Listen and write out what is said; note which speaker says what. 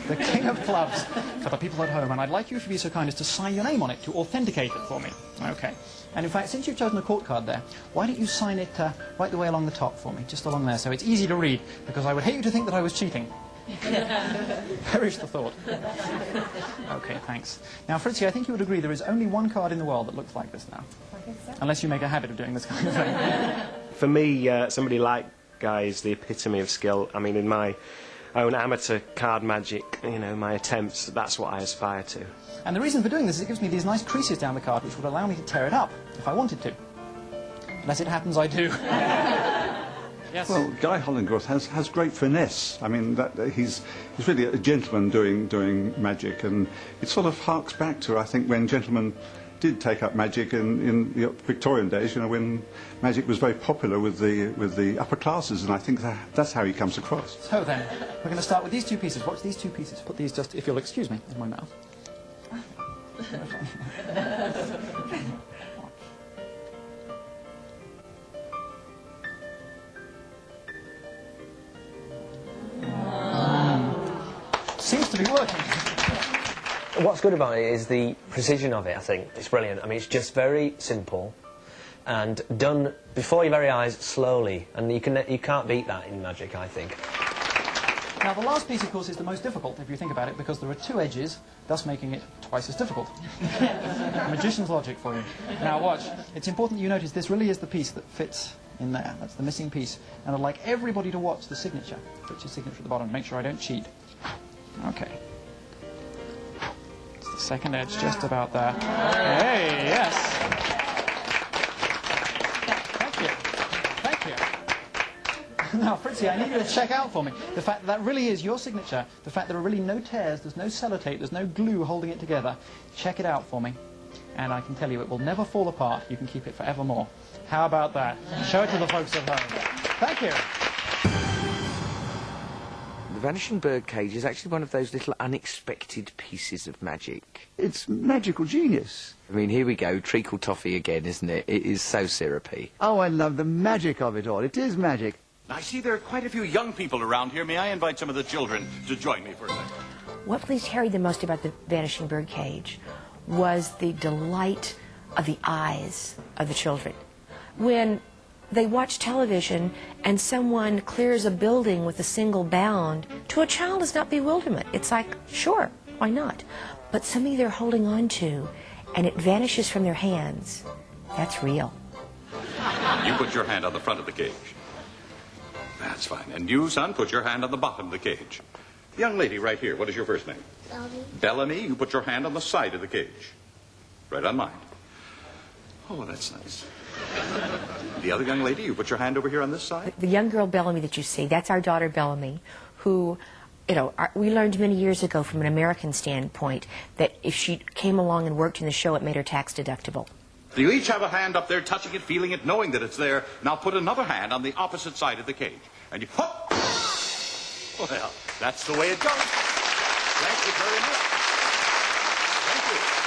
Speaker 1: the King of Clubs for the people at home, and I'd like you to be so kind as to sign your name on it to authenticate it for me. Okay. And in fact, since you've chosen a court card there, why don't you sign it right the way along the top for me, just along there, so it's easy to read, because I would hate you to think that I was cheating. Perish the thought. Okay, thanks. Now, Fritzi, I think you would agree there is only one card in the world that looks like this now.
Speaker 2: I think so.
Speaker 1: Unless you make a habit of doing this kind of thing.
Speaker 3: For me, somebody like Guy is the epitome of skill. I mean, in my own amateur card magic, you know, my attempts, that's what I aspire to.
Speaker 1: And the reason for doing this is it gives me these nice creases down the card which would allow me to tear it up if I wanted to. Unless it happens I do. Yes.
Speaker 4: Well, Guy Hollingworth has great finesse. I mean, he's really a gentleman doing magic, and it sort of harks back to, I think, when gentlemen did take up magic in the Victorian days, you know, when magic was very popular with the upper classes, and I think that's how he comes across.
Speaker 1: So then, we're going to start with these two pieces. Watch these two pieces. Put these just, if you'll excuse me, in my mouth. Seems to be working.
Speaker 5: What's good about it is the precision of it, I think. It's brilliant. I mean, it's just very simple and done before your very eyes, slowly. And you can't beat that in magic, I think.
Speaker 1: Now, the last piece, of course, is the most difficult, if you think about it, because there are two edges, thus making it twice as difficult. Magician's logic for you. Now, watch. It's important that you notice this really is the piece that fits in there. That's the missing piece. And I'd like everybody to watch the signature. Put your signature at the bottom. Make sure I don't cheat. Okay. It's the second edge, just about there. Hey, yes. Thank you. Thank you. Now, Fritzi, I need you to check out for me the fact that really is your signature, the fact there are really no tears, there's no sellotape, there's no glue holding it together. Check it out for me, and I can tell you it will never fall apart. You can keep it forevermore. How about that? Show it to the folks at home. Thank you.
Speaker 6: The Vanishing Birdcage is actually one of those little unexpected pieces of magic.
Speaker 7: It's magical genius.
Speaker 6: I mean, here we go, treacle toffee again, isn't it? It is so syrupy.
Speaker 7: Oh, I love the magic of it all. It is magic.
Speaker 8: I see there are quite a few young people around here. May I invite some of the children to join me for a second?
Speaker 2: What pleased Harry the most about the Vanishing Birdcage was the delight of the eyes of the children. When they watch television and someone clears a building with a single bound, to a child is not bewilderment. It's like, sure, why not? But something they're holding on to and it vanishes from their hands, that's real.
Speaker 8: You put your hand on the front of the cage. That's fine. And you, son, put your hand on the bottom of the cage. The young lady right here, what is your first name?
Speaker 9: Bellamy.
Speaker 8: Bellamy, you put your hand on the side of the cage. Right on mine. Oh, that's nice. The other young lady, you put your hand over here on this side?
Speaker 2: The young girl Bellamy that you see, that's our daughter Bellamy, who, you know, we learned many years ago from an American standpoint that if she came along and worked in the show, it made her tax deductible.
Speaker 8: So you each have a hand up there, touching it, feeling it, knowing that it's there. Now put another hand on the opposite side of the cage. And you hop! Well, that's the way it goes. Thank you very much. Thank you.